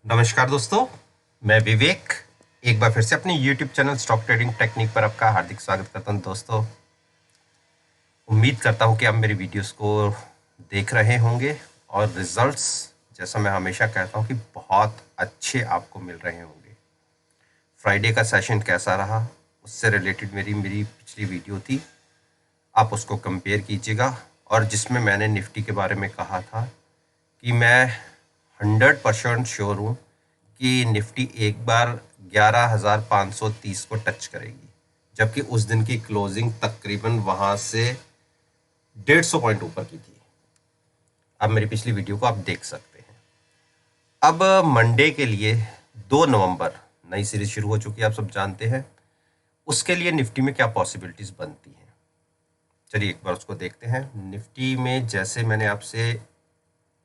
नमस्कार दोस्तों, मैं विवेक एक बार फिर से अपने YouTube channel stock trading technique पर आपका हार्दिक स्वागत करता हूं। दोस्तों, उम्मीद करता हूं कि आप मेरी वीडियोस को देख रहे होंगे और रिजल्ट्स, जैसा मैं हमेशा कहता हूं, कि बहुत अच्छे आपको मिल रहे होंगे। फ्राइडे का सेशन कैसा रहा, उससे रिलेटेड मेरी पिछली वीडियो थी, आप उसको कंपेयर कीजिएगा। और जिसमें मैंने निफ्टी के बारे में कहा था कि मैं 100% श्योर हूँ कि निफ्टी एक बार 11,530 को टच करेगी, जबकि उस दिन की क्लोजिंग तकरीबन वहां से 150 पॉइंट ऊपर की थी। अब मेरी पिछली वीडियो को आप देख सकते हैं। अब मंडे के लिए 2 नवंबर नई सीरीज शुरू हो चुकी है, आप सब जानते हैं। उसके लिए निफ्टी में क्या पॉसिबिलिटीज बनती हैं, चलिए एक बार उसको देखते हैं। निफ्टी में जैसे मैंने आपसे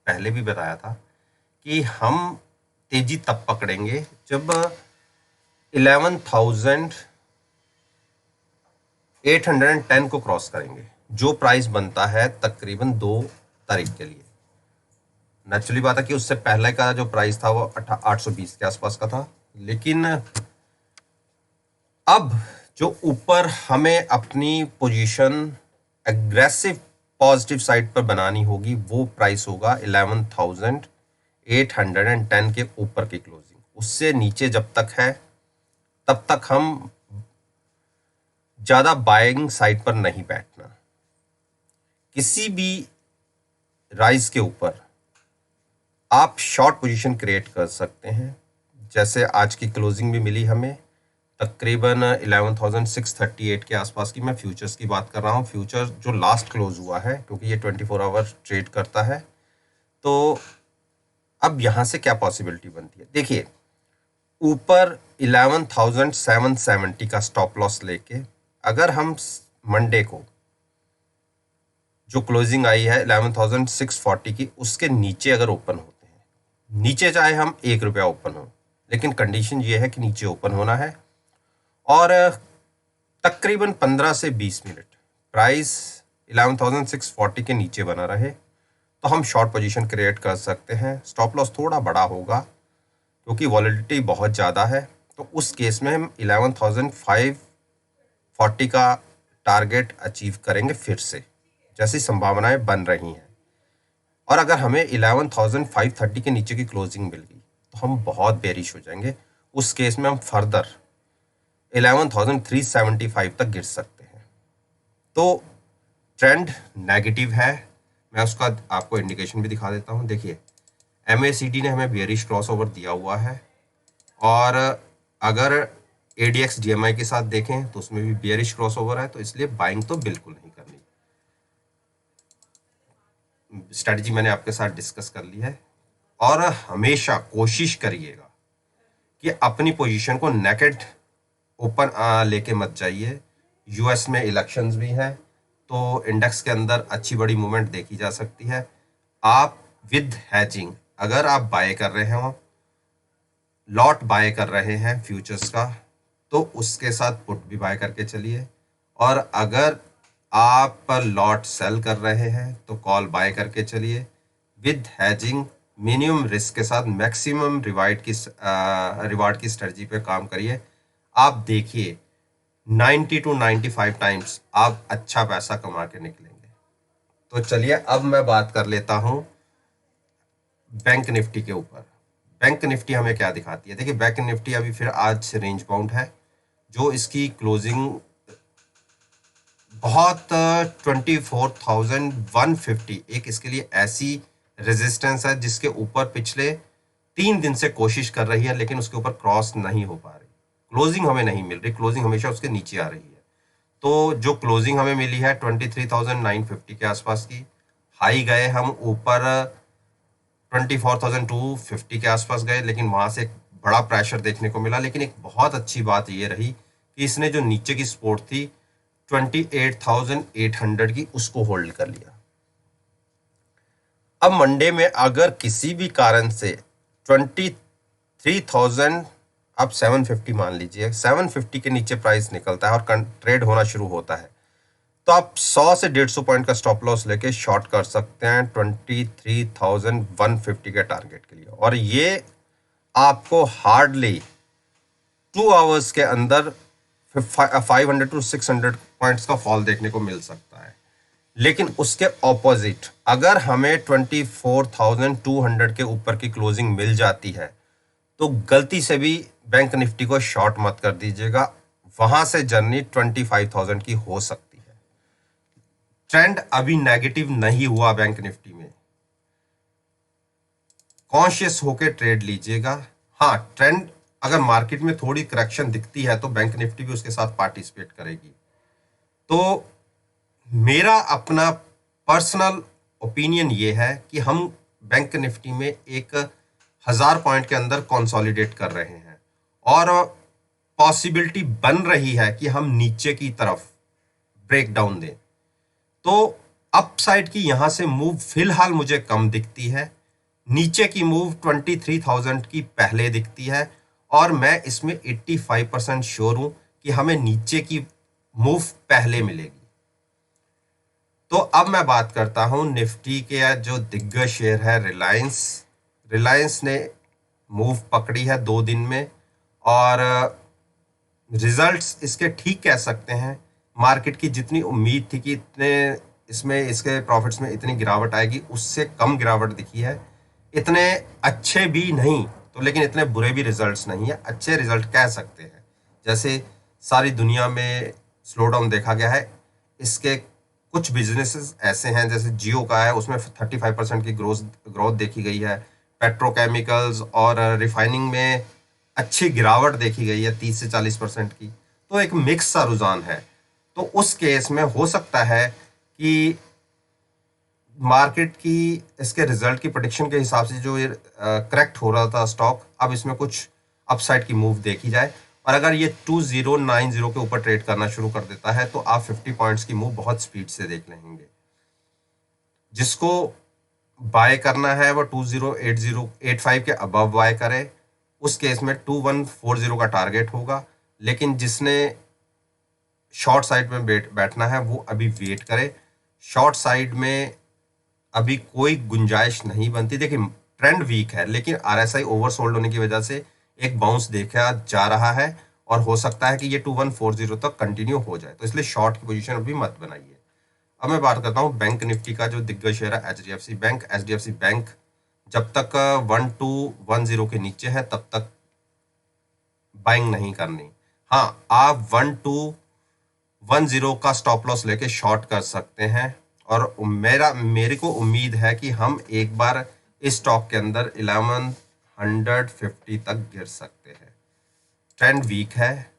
पहले भी बताया था कि हम तेजी तब पकड़ेंगे जब 11,810 को क्रॉस करेंगे, जो प्राइस बनता है तकरीबन 2 तारीख के लिए। नेचुरली बात है कि उससे पहले का जो प्राइस था वो 820 के आसपास का था, लेकिन अब जो ऊपर हमें अपनी पोजीशन एग्रेसिव पॉजिटिव साइड पर बनानी होगी, वो प्राइस होगा 11,810 के ऊपर की क्लोजिंग। उससे नीचे जब तक है तब तक हम ज्यादा बाइंग साइड पर नहीं बैठना। किसी भी राइज के ऊपर आप शॉर्ट पोजीशन क्रिएट कर सकते हैं। जैसे आज की क्लोजिंग भी मिली हमें तकरीबन 11,638 के आसपास की। मैं फ्यूचर्स की बात कर रहा हूँ, फ्यूचर जो लास्ट क्लोज हुआ है, क्योंकि ये 24 आवर ट्रेड करता है। तो अब यहां से क्या पॉसिबिलिटी बनती है, देखिए ऊपर 11,770 का स्टॉप लॉस लेके अगर हम मंडे को जो क्लोजिंग आई है 11,640 की, उसके नीचे अगर ओपन होते हैं, नीचे चाहे हम ₹1 ओपन हो, लेकिन कंडीशन ये है कि नीचे ओपन होना है और तकरीबन 15 से 20 मिनट प्राइस 11,640 के नीचे बना रहे, तो हम शॉर्ट पोजीशन क्रिएट कर सकते हैं। स्टॉप लॉस थोड़ा बड़ा होगा क्योंकि वॉलेटिलिटी बहुत ज़्यादा है, तो उस केस में हम 11,540 का टारगेट अचीव करेंगे फिर से, जैसी संभावनाएं बन रही हैं। और अगर हमें 11,530 के नीचे की क्लोजिंग मिल गई तो हम बहुत बेरिश हो जाएंगे। उस केस में हम फर्दर 11,375 तक गिर सकते हैं। तो ट्रेंड नेगेटिव है, मैं उसका आपको इंडिकेशन भी दिखा देता हूं। देखिए MACD ने हमें बेरिश क्रॉसओवर दिया हुआ है, और अगर ADX DMI के साथ देखें तो उसमें भी बेरिश क्रॉसओवर है, तो इसलिए बाइंग तो बिल्कुल नहीं करनी। स्ट्रेटजी मैंने आपके साथ डिस्कस कर ली है, और हमेशा कोशिश करिएगा कि अपनी पोजीशन को नेकेड ओपन लेके मत जाइए। US में इलेक्शंस भी हैं, तो इंडेक्स के अंदर अच्छी बड़ी मूवमेंट देखी जा सकती है। आप विद हैजिंग अगर आप बाय कर रहे हो, लॉट बाय कर रहे हैं फ्यूचर्स का, तो उसके साथ पुट भी बाय करके चलिए। और अगर आप लॉट सेल कर रहे हैं तो कॉल बाय करके चलिए। विद हैजिंग मिनिमम रिस्क के साथ मैक्सिमम रिवार्ड की स्ट्रेटजी पे काम करिए। आप देखिए 90 to 95 टाइम्स आप अच्छा पैसा कमा के निकलेंगे। तो चलिए अब मैं बात कर लेता हूं बैंक निफ्टी के ऊपर। बैंक निफ्टी हमें क्या दिखाती है, देखिए बैंक निफ्टी अभी फिर आज रेंज बाउंड है। जो इसकी क्लोजिंग बहुत 24,150 एक इसके लिए ऐसी रेजिस्टेंस है जिसके ऊपर पिछले 3 दिन से कोशिश कर रही है, लेकिन उसके ऊपर क्रॉस नहीं हो पा रही। क्लोजिंग हमें नहीं मिल रही, क्लोजिंग हमेशा उसके नीचे आ रही है। तो जो क्लोजिंग हमें मिली है 23,950 के आसपास की, हाई गए हम ऊपर 24,250 के आसपास गए, लेकिन वहां से एक बड़ा प्रेशर देखने को मिला। लेकिन एक बहुत अच्छी बात ये रही कि इसने जो नीचे की सपोर्ट थी 28,800 की, उसको होल्ड कर लिया। अब मंडे में अगर किसी भी कारण से 23,000 आप 750 मान लीजिए, 750 के नीचे प्राइस निकलता है और ट्रेड होना शुरू होता है, तो आप 100 से 150 पॉइंट का स्टॉप लॉस लेके शॉर्ट कर सकते हैं 23,150 के टारगेट के लिए। और ये आपको हार्डली 2 आवर्स के अंदर 500 टू 600 पॉइंट्स का फॉल देखने को मिल सकता है। लेकिन उसके ऑपोजिट अगर हमें 24,200 के ऊपर की क्लोजिंग मिल जाती है तो गलती से भी बैंक निफ्टी को शॉर्ट मत कर दीजिएगा, वहां से जर्नी 25,000 की हो सकती है। ट्रेंड अभी नेगेटिव नहीं हुआ बैंक निफ्टी में, कॉन्शियस होके ट्रेड लीजिएगा। हाँ, ट्रेंड अगर मार्केट में थोड़ी करेक्शन दिखती है तो बैंक निफ्टी भी उसके साथ पार्टिसिपेट करेगी। तो मेरा अपना पर्सनल ओपिनियन ये है कि हम बैंक निफ्टी में 1,000 पॉइंट के अंदर कंसोलिडेट कर रहे हैं और पॉसिबिलिटी बन रही है कि हम नीचे की तरफ ब्रेक डाउन दें। तो अपसाइड की यहां से मूव फिलहाल मुझे कम दिखती है, नीचे की मूव 23,000 की पहले दिखती है और मैं इसमें 85% श्योर हूं कि हमें नीचे की मूव पहले मिलेगी। तो अब मैं बात करता हूं निफ्टी के जो दिग्गज शेयर है रिलायंस। रिलायंस ने मूव पकड़ी है 2 दिन में और रिजल्ट्स इसके ठीक कह सकते हैं। मार्केट की जितनी उम्मीद थी कि इतने इसमें इसके प्रॉफिट्स में इतनी गिरावट आएगी, उससे कम गिरावट दिखी है। इतने अच्छे भी नहीं तो लेकिन इतने बुरे भी रिजल्ट्स नहीं है, अच्छे रिजल्ट कह सकते हैं। जैसे सारी दुनिया में स्लो डाउन देखा गया है, इसके कुछ बिजनेसेस ऐसे हैं जैसे जियो का है, उसमें 35% की ग्रोथ देखी गई है। पेट्रोकेमिकल्स और रिफाइनिंग में अच्छी गिरावट देखी गई है 30 से 40% की। तो एक मिक्स सा रुझान है। तो उस केस में हो सकता है कि मार्केट की इसके रिजल्ट की प्रेडिक्शन के हिसाब से जो ये करेक्ट हो रहा था स्टॉक, अब इसमें कुछ अपसाइड की मूव देखी जाए और अगर ये 2090 के ऊपर ट्रेड करना शुरू कर देता है तो आप 50 पॉइंट्स की मूव बहुत स्पीड से देख लेंगे। जिसको बाय करना है वो 2085 के अबव बाय करे, उस केस में 2140 का टारगेट होगा। लेकिन जिसने शॉर्ट साइड में बैठना है वो अभी वेट करे। शॉर्ट साइड में अभी कोई गुंजाइश नहीं बनती। देखिए ट्रेंड वीक है लेकिन आरएसआई ओवरसोल्ड होने की वजह से एक बाउंस देखा जा रहा है और हो सकता है कि ये 2140 तक कंटिन्यू हो जाए, तो इसलिए शॉर्ट की पोजीशन अभी मत बनाइए। अब मैं बात करता हूँ बैंक निफ्टी का जो दिग्गज शेयर है एचडीएफसी बैंक। एचडीएफसी बैंक जब तक 1210 के नीचे है तब तक बाइंग नहीं करनी। हाँ, आप 1210 का स्टॉप लॉस लेके शॉर्ट कर सकते हैं और मेरे को उम्मीद है कि हम एक बार इस स्टॉक के अंदर 1150 तक गिर सकते हैं। ट्रेंड वीक है,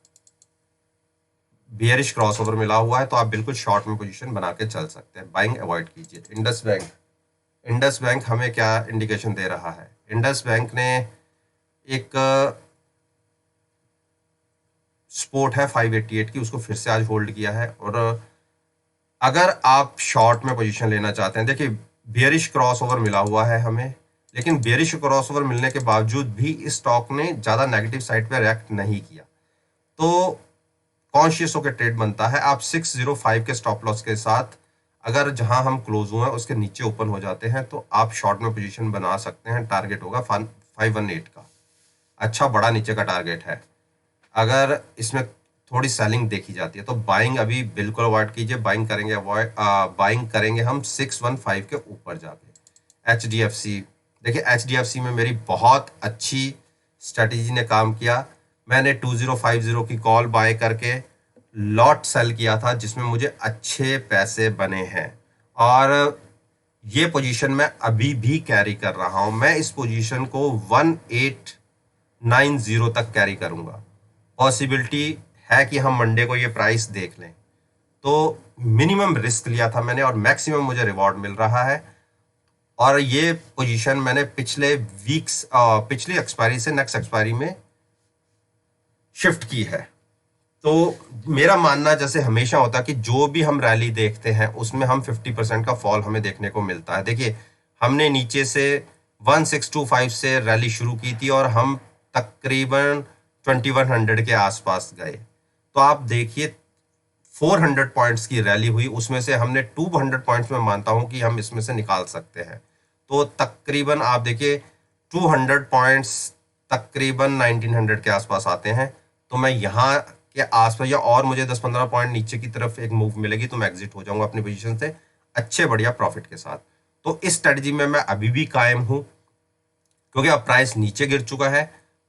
बियरिश क्रॉसओवर मिला हुआ है, तो आप बिल्कुल शॉर्ट में पोजीशन बना के चल सकते हैं, बाइंग अवॉइड कीजिए। इंडस बैंक हमें क्या इंडिकेशन दे रहा है? इंडस बैंक ने एक सपोर्ट है 588 की, उसको फिर से आज होल्ड किया है और अगर आप शॉर्ट में पोजीशन लेना चाहते हैं, देखिए बियरिश क्रॉसओवर मिला हुआ है हमें, लेकिन बियरिश क्रॉसओवर मिलने के बावजूद भी इस स्टॉक ने ज़्यादा नेगेटिव साइड पे रिएक्ट नहीं किया, तो कॉन्शियस होकर ट्रेड बनता है। आप 605 के स्टॉप लॉस के साथ अगर जहां हम क्लोज हुए हैं उसके नीचे ओपन हो जाते हैं तो आप शॉर्ट में पोजीशन बना सकते हैं। टारगेट होगा 518 का, अच्छा बड़ा नीचे का टारगेट है। अगर इसमें थोड़ी सेलिंग देखी जाती है तो बाइंग अभी बिल्कुल अवॉइड कीजिए। बाइंग करेंगे हम 615 के ऊपर जाके। एचडीएफसी, देखिए एचडीएफसी में मेरी बहुत अच्छी स्ट्रेटेजी ने काम किया। मैंने 2050 की कॉल बाय करके लॉट सेल किया था जिसमें मुझे अच्छे पैसे बने हैं और ये पोजीशन मैं अभी भी कैरी कर रहा हूं। मैं इस पोजीशन को 1890 तक कैरी करूंगा। पॉसिबिलिटी है कि हम मंडे को ये प्राइस देख लें, तो मिनिमम रिस्क लिया था मैंने और मैक्सिमम मुझे रिवॉर्ड मिल रहा है। और ये पोजीशन मैंने पिछली एक्सपायरी से नेक्स्ट एक्सपायरी में शिफ्ट की है। तो मेरा मानना जैसे हमेशा होता है कि जो भी हम रैली देखते हैं उसमें हम 50% का फॉल हमें देखने को मिलता है। देखिए हमने नीचे से 1625 से रैली शुरू की थी और हम तकरीबन 2100 के आसपास गए, तो आप देखिए 400 पॉइंट्स की रैली हुई, उसमें से हमने 200 पॉइंट्स में मानता हूं कि हम इसमें से निकाल सकते हैं। तो तकरीबन आप देखिए 200 पॉइंट्स तकरीबन 1900 के आसपास आते हैं, तो मैं यहाँ के आसपास या और मुझे 10-15 पॉइंट नीचे की तरफ एक मूव मिलेगी तो मैं एग्जिट हो जाऊंगा अपनी पोजीशन से अच्छे बढ़िया प्रॉफिट के साथ। तो इस स्ट्रेटजी में मैं अभी भी कायम हूं, क्योंकि अब प्राइस नीचे गिर चुका है।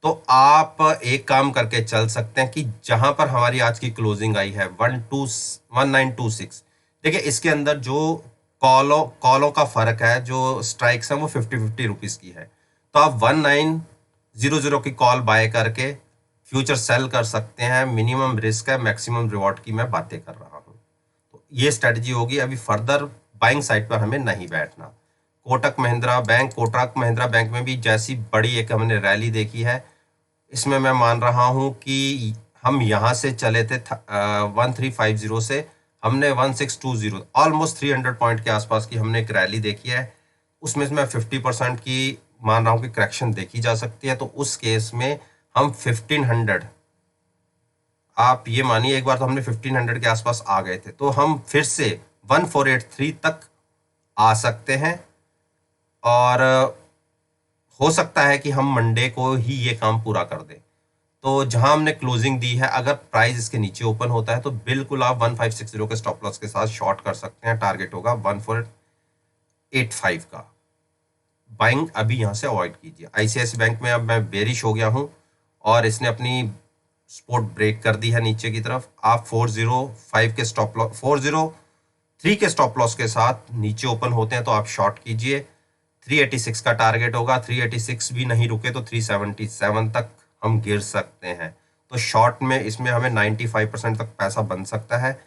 तो आप एक काम करके चल सकते हैं कि जहां पर हमारी आज की क्लोजिंग आई है 1926, देखिए इसके अंदर जो कॉलों का फर्क है, जो स्ट्राइक्स है वो 50-50 रुपीज की है। तो आप 1900 की कॉल बाय करके फ्यूचर सेल कर सकते हैं। मिनिमम रिस्क है, मैक्सिमम रिवॉर्ड की मैं बातें कर रहा हूं। तो ये स्ट्रेटजी होगी। अभी फर्दर बाइंग साइड पर हमें नहीं बैठना। कोटक महिंद्रा बैंक में भी जैसी बड़ी एक हमने रैली देखी है, इसमें मैं मान रहा हूं कि हम यहां से चले थे 1350 से, हमने 1620 ऑलमोस्ट 300 पॉइंट के आसपास की हमने एक रैली देखी है। उसमें मैं 50% की मान रहा हूं कि करेक्शन देखी जा सकती है। तो उस केस में हम 1500, आप ये मानिए एक बार तो हमने 1500 के आसपास आ गए थे, तो हम फिर से 1483 तक आ सकते हैं। और हो सकता है कि हम मंडे को ही ये काम पूरा कर दें। तो जहां हमने क्लोजिंग दी है, अगर प्राइस इसके नीचे ओपन होता है तो बिल्कुल आप 1560 के स्टॉप लॉस के साथ शॉर्ट कर सकते हैं। टारगेट होगा 1485 का। बाइंग अभी यहां से अवॉइड कीजिए। आईसीआईसी बैंक में अब मैं बेरिश हो गया हूं और इसने अपनी सपोर्ट ब्रेक कर दी है नीचे की तरफ। आप 403 के स्टॉप लॉस के साथ नीचे ओपन होते हैं तो आप शॉर्ट कीजिए। 386 का टारगेट होगा। 386 भी नहीं रुके तो 377 तक हम गिर सकते हैं। तो शॉर्ट में इसमें हमें 95% तक पैसा बन सकता है।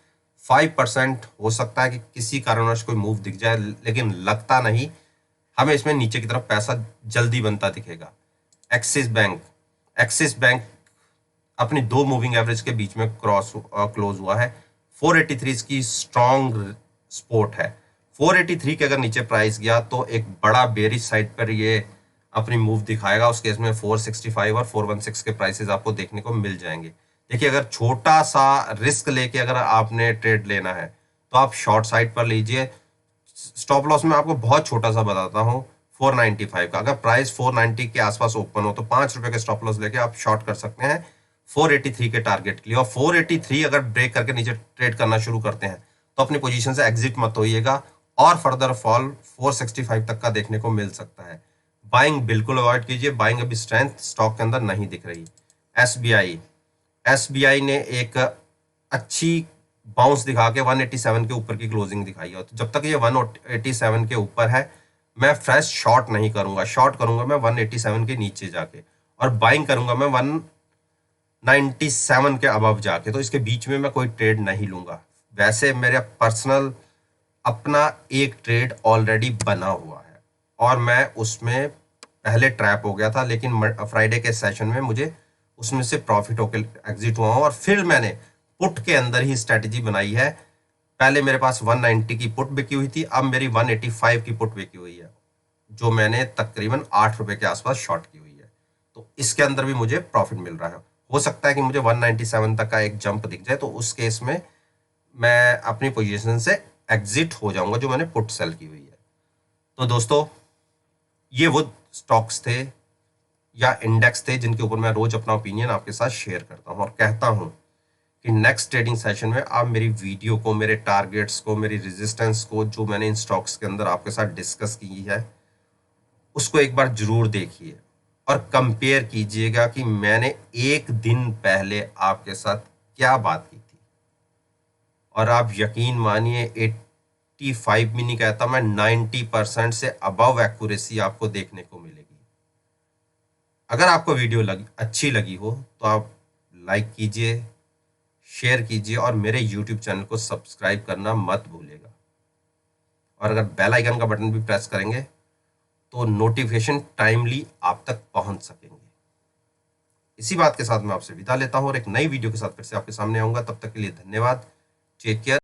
5% हो सकता है कि किसी कारणवश कोई मूव दिख जाए, लेकिन लगता नहीं। हमें इसमें नीचे की तरफ पैसा जल्दी बनता दिखेगा। एक्सिस बैंक अपनी 2 मूविंग एवरेज के बीच में क्लोज हुआ है। 483 इसकी स्ट्रॉन्ग सपोर्ट है। 483 के अगर नीचे प्राइस गया तो एक बड़ा बेरिश साइड पर ये अपनी मूव दिखाएगा। उस केस में 465 और 416 के प्राइसेस आपको देखने को मिल जाएंगे। देखिए, अगर छोटा सा रिस्क लेके अगर आपने ट्रेड लेना है तो आप शॉर्ट साइड पर लीजिए। स्टॉप लॉस में आपको बहुत छोटा सा बताता हूं, 495 का। अगर प्राइस 490 के आसपास ओपन हो तो 5 रुपए के स्टॉप लॉस लेके आप शॉर्ट कर सकते हैं 483 के टारगेट के लिए। और 483 अगर ब्रेक करके नीचे ट्रेड करना शुरू करते हैं तो अपनी पोजीशन से एग्जिट मत होइएगा, और फर्दर फॉल 465 तक का देखने को मिल सकता है। बाइंग बिल्कुल अवॉइड कीजिए। बाइंग अभी स्ट्रेंथ स्टॉक के अंदर नहीं दिख रही। एसबीआई ने एक अच्छी बाउंस दिखा के 187 के ऊपर की क्लोजिंग दिखाई है। तो जब तक ये 187 के ऊपर है, मैं फ्रेश शॉर्ट नहीं करूंगा। शॉर्ट करूंगा मैं 187 के नीचे जाके, और बाइंग करूंगा मैं 197 के अबव जाके। तो इसके बीच में मैं कोई ट्रेड नहीं लूंगा। वैसे मेरा पर्सनल अपना एक ट्रेड ऑलरेडी बना हुआ है और मैं उसमें पहले ट्रैप हो गया था, लेकिन फ्राइडे के सेशन में मुझे उसमें से प्रॉफिट होकर एग्जिट हुआ हूं। और फिर मैंने पुट के अंदर ही स्ट्रेटजी बनाई है। पहले मेरे पास 190 की पुट बिकी हुई थी, अब मेरी 185 की पुट बिकी हुई है, जो मैंने तकरीबन 8 रुपए के आसपास शॉर्ट की हुई है। तो इसके अंदर भी मुझे प्रॉफिट मिल रहा है। हो सकता है कि मुझे 197 तक का एक जंप दिख जाए, तो उस केस में मैं अपनी पोजीशन से एग्जिट हो जाऊंगा जो मैंने पुट सेल की हुई है। तो दोस्तों, ये वो स्टॉक्स थे या इंडेक्स थे जिनके ऊपर मैं रोज अपना ओपिनियन आपके साथ शेयर करता हूं, और कहता हूं कि नेक्स्ट ट्रेडिंग सेशन में आप मेरी वीडियो को, मेरे टारगेट्स को, मेरी रेजिस्टेंस को, जो मैंने इन स्टॉक्स के अंदर आपके साथ डिस्कस की है, उसको एक बार जरूर देखिए और कंपेयर कीजिएगा कि मैंने एक दिन पहले आपके साथ क्या बात की थी। और आप यकीन मानिए 85 भी नहीं कहता मैं, 90% से अबव एक्यूरेसी आपको देखने को मिलेगी। अगर आपको वीडियो अच्छी लगी हो तो आप लाइक कीजिए, शेयर कीजिए, और मेरे YouTube चैनल को सब्सक्राइब करना मत भूलिएगा। और अगर बेल आइकन का बटन भी प्रेस करेंगे तो नोटिफिकेशन टाइमली आप तक पहुंच सकेंगे। इसी बात के साथ मैं आपसे विदा लेता हूं और एक नई वीडियो के साथ फिर से आपके सामने आऊंगा। तब तक के लिए धन्यवाद। Take care.